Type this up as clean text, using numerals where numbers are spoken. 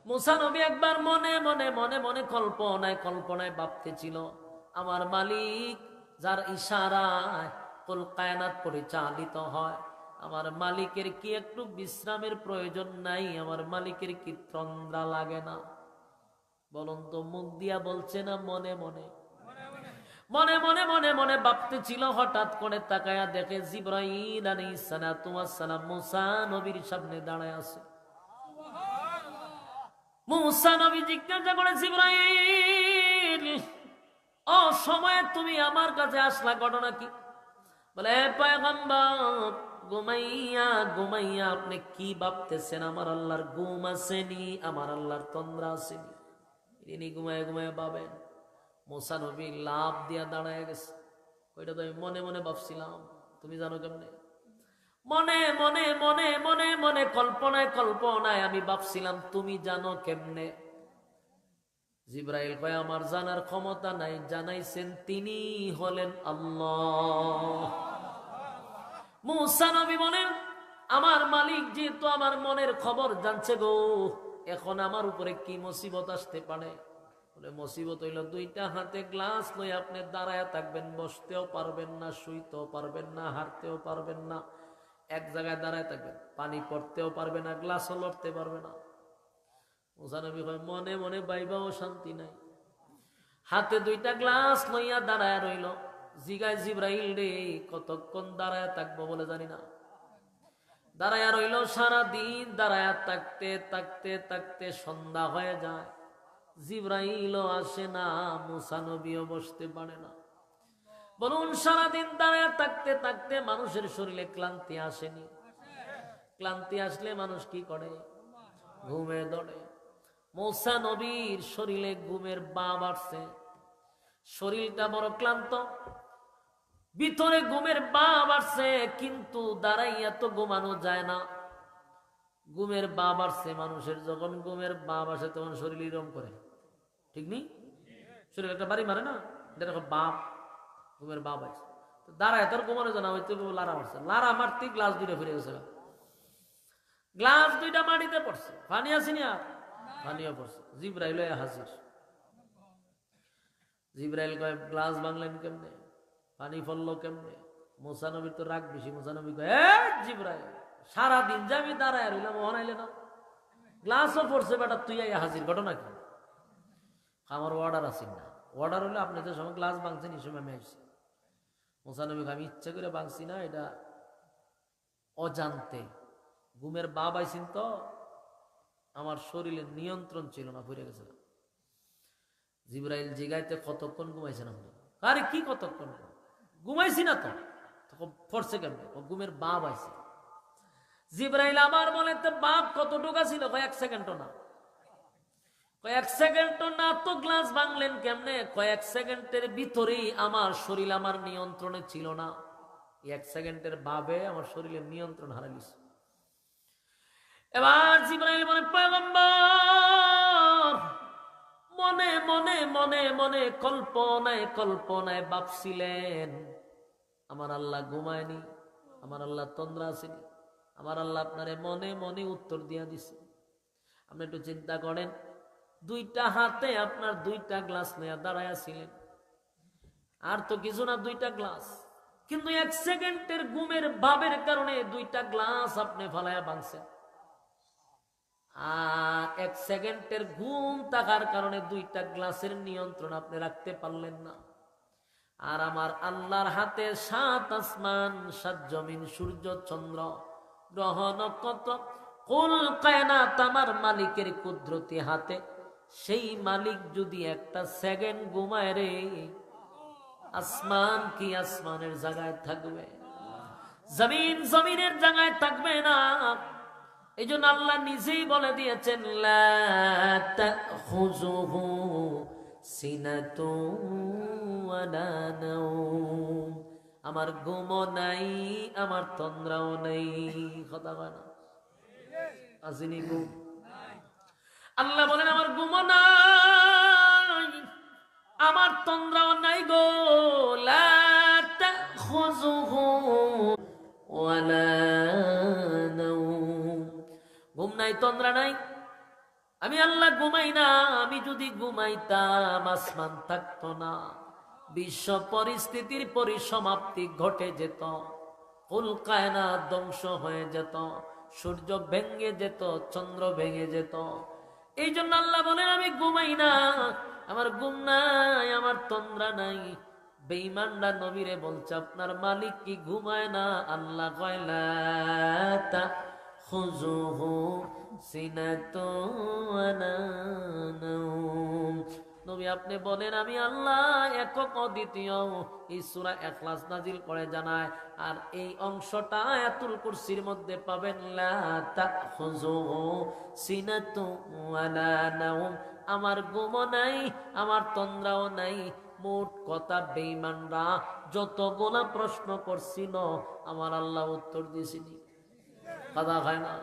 মুসা নবী একবার মনে মনে মনে মনে কল্পনায় কল্পনায় ভাবতেছিল, আমার মালিক যার ইশারায় কুল কায়নাত পরিচালিত হয়, আমার মালিকের কি একটু বিশ্রামের প্রয়োজন নাই? আমার মালিকের কি তন্দ্রা লাগে না? বলুন তো, মুখ দিয়া বলছে না মনে মনে? মনে মনে মনে মনে ভাবতেছিল। হঠাৎ করে তাকায়া দেখে জিবরাইল আলাইহিস সালাতু ওয়াস সালাম মুসা নবীর সামনে দাঁড়ায় আছে। মুসা নবী জিজ্ঞাসা করে, জিবরাইল, ও সময়ে তুমি আমার কাছে আসলা, ঘটনা কি? বলে, পয়গম্বর, ঘুমাইয়া ঘুমাইয়া আপনি কি ভাবতেছেন? আমার আল্লাহর ঘুম আসেনি, আমার আল্লাহর তন্দ্রা আসেনি, ইনি ঘুমায় ঘুমায় ভাবেন। মুসা নবী লাভ দিয়া দাঁড়ায় গেছে। ওইটা তো আমি মনে মনে ভাবছিলাম, তুমি জানো কেমনে? মনে মনে মনে মনে মনে কল্পনায় কল্পনায় আমি ভাবছিলাম, তুমি জানো কেমনে? জিবরাইল কয়, আমার জানার ক্ষমতা নাই, জানাইছেন তিনি হলেন আল্লাহ। মুসা নবী বলেন, আমার মালিক যেহেতু আমার মনের খবর জানছে গো, এখন আমার উপরে কি মুসিবত আসতে পারে? বলে, মুসিবত হইল দুইটা হাতে গ্লাস লই আপনি দাঁড়ায় থাকবেন, বসতেও পারবেন না, শুইতেও পারবেন না, হাঁটতেও পারবেন না, এক জায়গায় দাঁড়ায় থাকবেন, পানি পড়তেও পারবে না, গ্লাসও লড়তে পারবে না। মুসা নবী কয়, মনে মনে বাইবাও শান্তি নাই। হাতে দুইটা গ্লাস লইয়া দাঁড়ায় রইল। জিগায়, জিবরাইল রে, কতক্ষণ দাঁড়ায় থাকবো বলে জানি না। দাঁড়ায় রইল সারা দিন, দাঁড়ায় থাকতে থাকতে থাকতে সন্ধ্যা হয়ে যায়। জিবরাইলও আসে না, মুসা নবীও বসতে পারে না। বলুন, সারাদিন দাঁড়ায় থাকতে থাকতে মানুষের শরীরে ক্লান্তি আসেনি? ক্লান্তি আসলে মানুষ কি করে? ঘুমে ধরে। মুসা নবীর শরীরে ঘুমের ভাব আসছে, শরীরটা বড় ক্লান্ত, ভিতরে ঘুমের ভাব আসছে, কিন্তু দাঁড়াইয়া তো ঘুমানো যায় না। ঘুমের ভাব আসছে, মানুষের যখন ঘুমের ভাব আসে তখন শরীর এরকম করে, ঠিক নেই? শরীর একটা বাড়ি মারে না, এরকম ভাব, ঘুমের ভাব আছে। দাঁড়ায় তোর ঘুমানো জানা হইতে লারা মারছে, লারা মারতে গ্লাস দুইটা ফিরে গেছে, গ্লাস দুইটা মাটিতে পড়ছে। পানি আসেনি, আর পানিও পড়ছে। জিবরাইল হাজির। জিবরাইল কয়, গ্লাস ভাঙলেন কেমনে? পানি পড়লো কেমনে? মুসা নবীর তো রাগ বেশি। মুসা নবী কয়, জিবরাইল, সারাদিন যে আমি দাঁড়ায় রইলাম, হনাইলে না, গ্লাসও পড়ছে, বেটা তুই হাজির, ঘটনা কি? আমার অর্ডার আছে না, অর্ডার হলে আপনি যে সময় গ্লাস ভাঙছেন এই সময় আমি আসছি। মুসা নবী, আমি ইচ্ছা করে ভাঙছি না, এটা অজান্তে ঘুমের বাপ আইসিন তো, আমার শরীরের নিয়ন্ত্রণ ছিল না, ঘুরে গেছিল। জিবরাইল জিগাইতে, কতক্ষণ ঘুমাইছেন আপনি? আরে কি কতক্ষণ? ঘুমাইছি না তো। তখন পড়ছে কেমনে? ঘুমের বাপ আইছে। জিবরাইল আমার মনে তো বাপ কতটুকু ছিল? কয়েক সেকেন্ডও না। কয়েক সেকেন্ডও না তো গ্লাস ভাঙলেন কেমনে? কয়েক সেকেন্ডের ভিতরেই আমার শরীর আমার নিয়ন্ত্রণে ছিল না। এক সেকেন্ডের ভাবে আমার শরীরের নিয়ন্ত্রণ হারাইছে। এবার জিবরাইল বলে, পয়গম্বর, মনে মনে মনে মনে কল্পনায় কল্পনায় ভাবছিলেন, আমার আল্লাহ ঘুমায়নি, আমার আল্লাহ তন্দ্রা আসেনি, আমার আল্লাহ আপনারে মনে মনে উত্তর দিয়া দিছে। আপনি একটু চিন্তা করেন, দুইটা হাতে আপনার দুইটা গ্লাস নিয়ে দাঁড়ায় ছিলেন, আর তো কিছু না, দুইটা গ্লাস, কিন্তু এক সেকেন্ডের ঘুমের ভাবের কারণে দুইটা গ্লাস আপনি ফালাইয়া ভাঙছেন। আর এক সেকেন্ডের ঘুম থাকার কারণে দুইটা গ্লাসের নিয়ন্ত্রণ আপনি রাখতে পারলেন না। আর আমার আল্লাহর হাতে 7 আসমান, 7 জমিন, সূর্য, চন্দ্র, গ্রহ, নক্ষত্র, কুল কায়নাত আমার মালিকের কুদরতি হাতে। সেই মালিক যদি একটা সেকেন্ড ঘুমায় রে, আসমান কি আসমানের জায়গায় থাকবে, জমিন জমিনের জায়গায় থাকবে না। এই জন্য আল্লাহ নিজেই বলে দিয়েছেন, লা তাখুযুহু সিনাতুন ওয়ালা নাওম, আমার ঘুমও নাই, আমার তন্দ্রাও নাই। কথা কয় না, আসেনি ঘুম? আল্লাহ বলেন, আমার ঘুমও নাই, আমার তন্দ্রাও নাই গো। লা তাখুযুহু ওয়ালা নাওম, ঘুম নাই, তন্দ্রা নাই, আমি আল্লাহ ঘুমাই না। আমি যদি ঘুমাইতাম আসমান থাকতো না, বিশ্ব পরিস্থিতির পরিসমাপ্তি ঘটে যেত, কুল কায়নাত ধ্বংস হয়ে যেত, সূর্য ভেঙে যেত, চন্দ্র ভেঙে যেত। এই জন্য আল্লাহ বলেন আমি ঘুমাই না। আমার ঘুম নাই, আমার তন্দ্রা নাই। বেঈমানরা নবীরে বলছে আপনার মালিক কি ঘুমায় না? আল্লাহ কয় লা তাখুযুহু সিনাতুন ওয়ালা নাওম। নবী আপনি বলেন আমি আল্লাহ একক অদ্বিতীয়। এই সূরা ইখলাস নাজিল করে জানায়। আর এই অংশটা আয়াতুল কুরসির মধ্যে পাবেন, লা তাখুযুহু সিনাতুন ওয়ালা নাওম। আমার ঘুমও নাই, আমার তন্দ্রাও নাই। মোট কথা বেঈমানরা যতগুলা প্রশ্ন করছিল আমার আল্লাহ উত্তর দিয়েছিনি। কথা হয় না?